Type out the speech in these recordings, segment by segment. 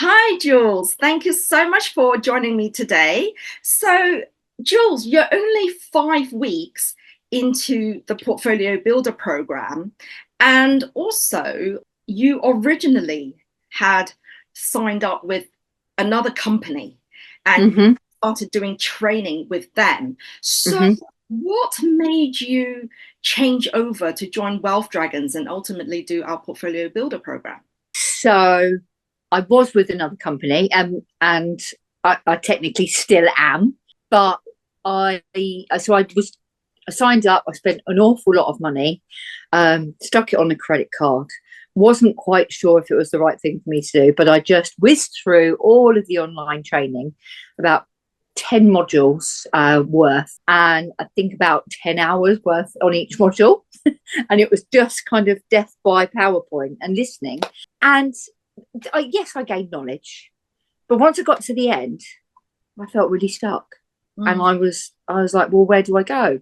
Hi, Jules. Thank you so much for joining me today. So, Jules, you're only 5 weeks into the Portfolio Builder program, and also you originally had signed up with another company and hmm started doing training with them. So, hmm what made you change over to join Wealth Dragons and ultimately do our Portfolio Builder program? So I was with another company, and I technically still am, but I I signed up. I spent an awful lot of money, stuck it on a credit card. Wasn't quite sure if it was the right thing for me to do, but I just whizzed through all of the online training, about 10 modules worth, and I think about 10 hours worth on each module. And it was just kind of death by PowerPoint and listening. And yes, I gained knowledge, but once I got to the end, I felt really stuck, and Mm. I was like, well, where do I go?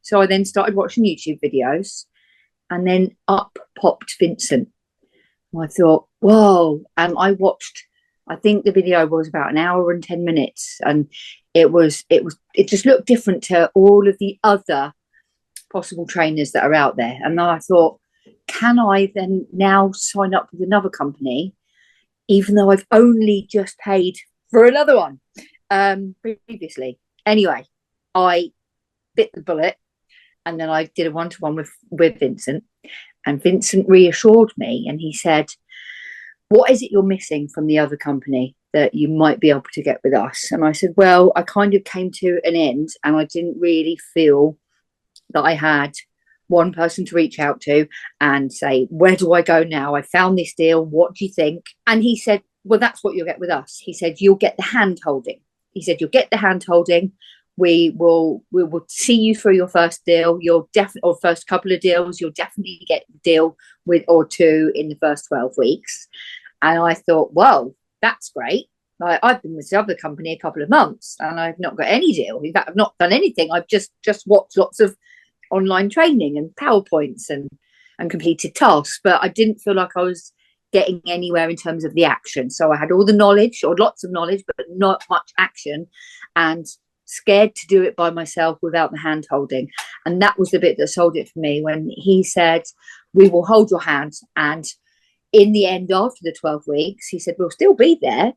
So I then started watching YouTube videos, and then up popped Vincent. And I thought, whoa! And I watched. I think the video was about an hour and 10 minutes, and it just looked different to all of the other possible trainers that are out there. And then I thought, can I then now sign up with another company, even though I've only just paid for another one previously? Anyway, I bit the bullet, and then I did a one-to-one with Vincent. And Vincent reassured me, and he said, what is it you're missing from the other company that you might be able to get with us? And I said, well, I kind of came to an end, and I didn't really feel that I had one person to reach out to and say, where do I go now? I found this deal. What do you think? And he said, well, that's what you'll get with us. He said, you'll get the hand holding. He said, you'll get the hand holding. We will see you through your first deal. You'll definitely, or first couple of deals, you'll definitely get a deal with or two in the first 12 weeks. And I thought, well, that's great. I've been with the other company a couple of months and I've not got any deal. In fact, I've not done anything. I've just watched lots of online training and PowerPoints and completed tasks, but I didn't feel like I was getting anywhere in terms of the action. So I had all the knowledge or lots of knowledge, but not much action, and scared to do it by myself without the hand holding. And that was the bit that sold it for me when he said, we will hold your hand. And in the end, after the 12 weeks, he said, we'll still be there,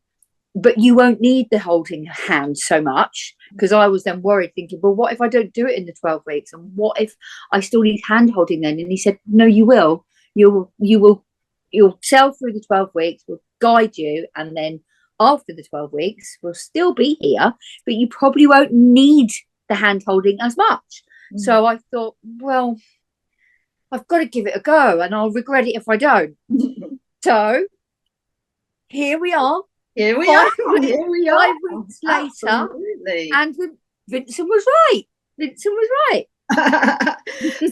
but you won't need the holding hand so much. Because I was then worried, thinking, well, what if I don't do it in the 12 weeks? And what if I still need hand holding then? And he said, no, you will. You'll sail through the 12 weeks, we'll guide you. And then after the 12 weeks, we'll still be here, but you probably won't need the hand holding as much. Mm. So I thought, well, I've got to give it a go and I'll regret it if I don't. So here we are, Here we five are. weeks, Here we are. 5 weeks later, Absolutely. and Vincent was right. Vincent was right.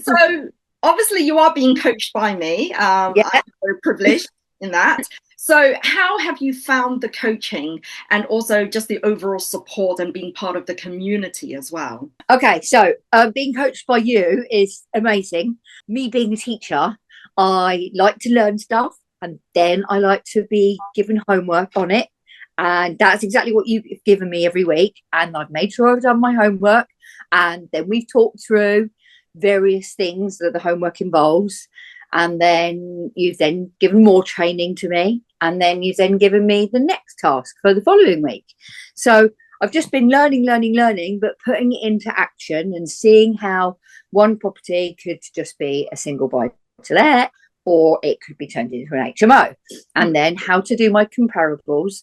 So obviously you are being coached by me. I'm Yeah. very privileged in that. So how have you found the coaching and also just the overall support and being part of the community as well? Okay. So being coached by you is amazing. Me being a teacher, I like to learn stuff, and then I like to be given homework on it. And that's exactly what you've given me every week. And I've made sure I've done my homework. And then we've talked through various things that the homework involves. And then you've then given more training to me. And then you've then given me the next task for the following week. So I've just been learning, but putting it into action and seeing how one property could just be a single buy to let, or it could be turned into an HMO, and then how to do my comparables.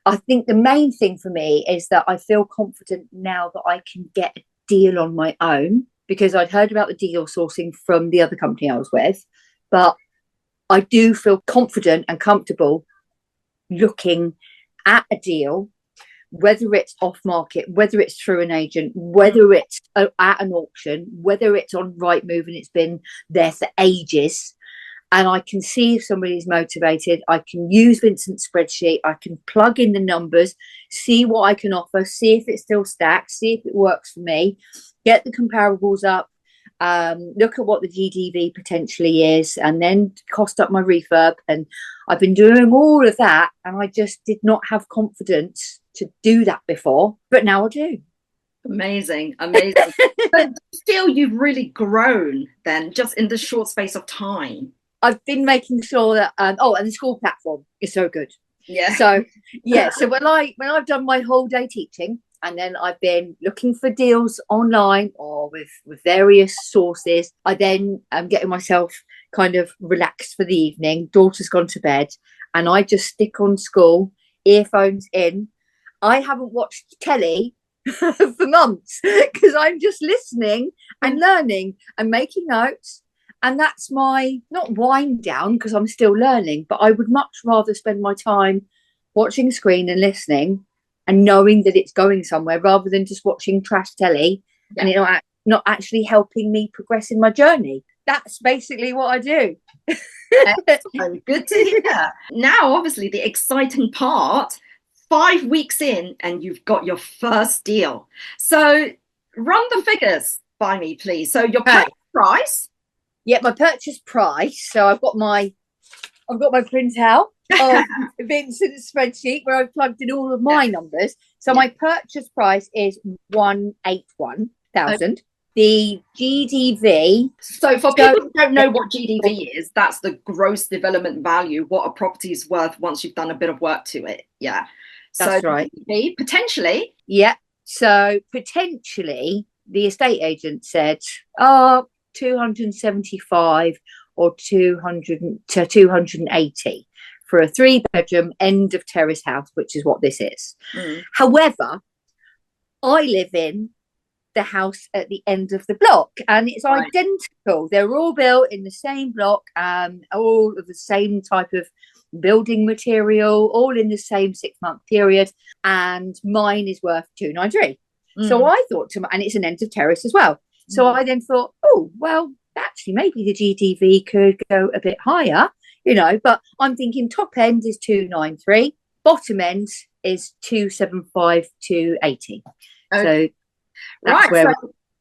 I think the main thing for me is that I feel confident now that I can get a deal on my own, because I'd heard about the deal sourcing from the other company I was with, but I do feel confident and comfortable looking at a deal, whether it's off market, whether it's through an agent, whether it's at an auction, whether it's on Rightmove and it's been there for ages. And I can see if somebody's motivated. I can use Vincent's spreadsheet. I can plug in the numbers, see what I can offer, see if it still stacks, see if it works for me, get the comparables up, look at what the GDV potentially is, and then cost up my refurb. And I've been doing all of that, and I just did not have confidence to do that before, but now I do. Amazing, amazing. But still, you've really grown then, just in the short space of time. I've been making sure that and the school platform is so good. Yeah. So yeah, so when I've done my whole day teaching, and then I've been looking for deals online or with various sources, I then am getting myself kind of relaxed for the evening. Daughter's gone to bed, and I just stick on school, earphones in. I haven't watched telly for months because I'm just listening and learning and making notes. And that's my not wind down because I'm still learning, but I would much rather spend my time watching a screen and listening and knowing that it's going somewhere rather than just watching trash telly and it not actually helping me progress in my journey. That's basically what I do. Excellent. Good to hear. Now, obviously, the exciting part, 5 weeks in, and you've got your first deal. So run the figures by me, please. So your purchase price. Yeah, my purchase price. So I've got my printout of Vincent's spreadsheet where I've plugged in all of my numbers. So my purchase price is 181,000. The GDV. So for people who don't know what GDV is, that's the gross development value, what a property is worth once you've done a bit of work to it. Yeah. That's right. GDV, potentially. Yeah. So potentially the estate agent said, 275 or 200 to 280 for a 3-bedroom end of terrace house, which is what this is. However, I live in the house at the end of the block, and it's identical. They're all built in the same block, all of the same type of building material, all in the same 6-month period, and mine is worth 293. So I thought and it's an end of terrace as well. So I then thought, oh, well, actually, maybe the GDV could go a bit higher, but I'm thinking top end is 293, bottom end is 275 to 80. Okay. So that's where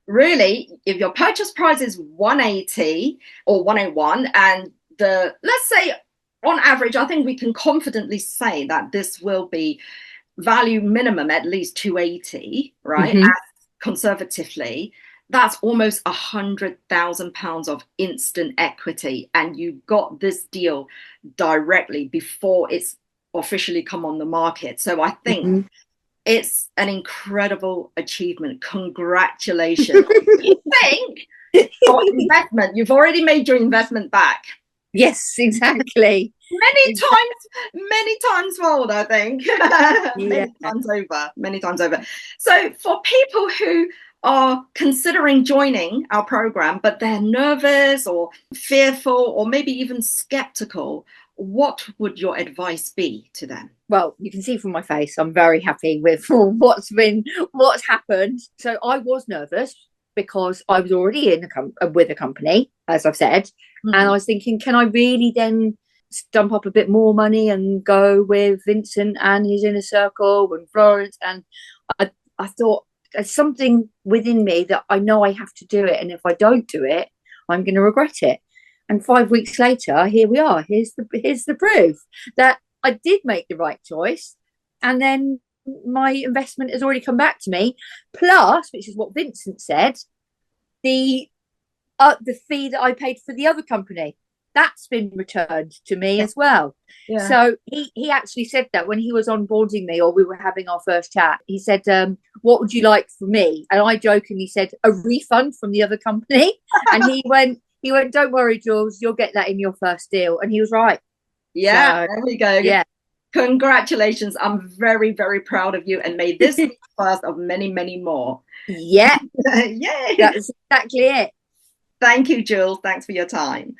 really, if your purchase price is 180 or 181, and let's say on average, I think we can confidently say that this will be value minimum at least 280, right? As conservatively. That's almost £100,000 of instant equity, and you got this deal directly before it's officially come on the market. So I think it's an incredible achievement. Congratulations. You think for investment, you've already made your investment back. Yes, exactly. Many times fold, I think. Many times over. So for people who are considering joining our program, but they're nervous or fearful or maybe even skeptical, what would your advice be to them? Well, you can see from my face, I'm very happy with what's happened. So I was nervous because I was already with a company, as I've said, and I was thinking, can I really then stump up a bit more money and go with Vincent and his inner circle and Florence? And I thought, there's something within me that I know I have to do it, and if I don't do it, I'm going to regret it. And 5 weeks later, here we are. Here's the proof that I did make the right choice, and then my investment has already come back to me. Plus, which is what Vincent said, the fee that I paid for the other company, that's been returned to me as well. Yeah. So he actually said that when he was onboarding me, or we were having our first chat, he said, what would you like from me? And I jokingly said, a refund from the other company. And he went, don't worry, Jules, you'll get that in your first deal. And he was right. Yeah, so, there we go. Yeah. Congratulations. I'm very, very proud of you, and may this be the first of many, many more. Yeah. Yay. That's exactly it. Thank you, Jules. Thanks for your time.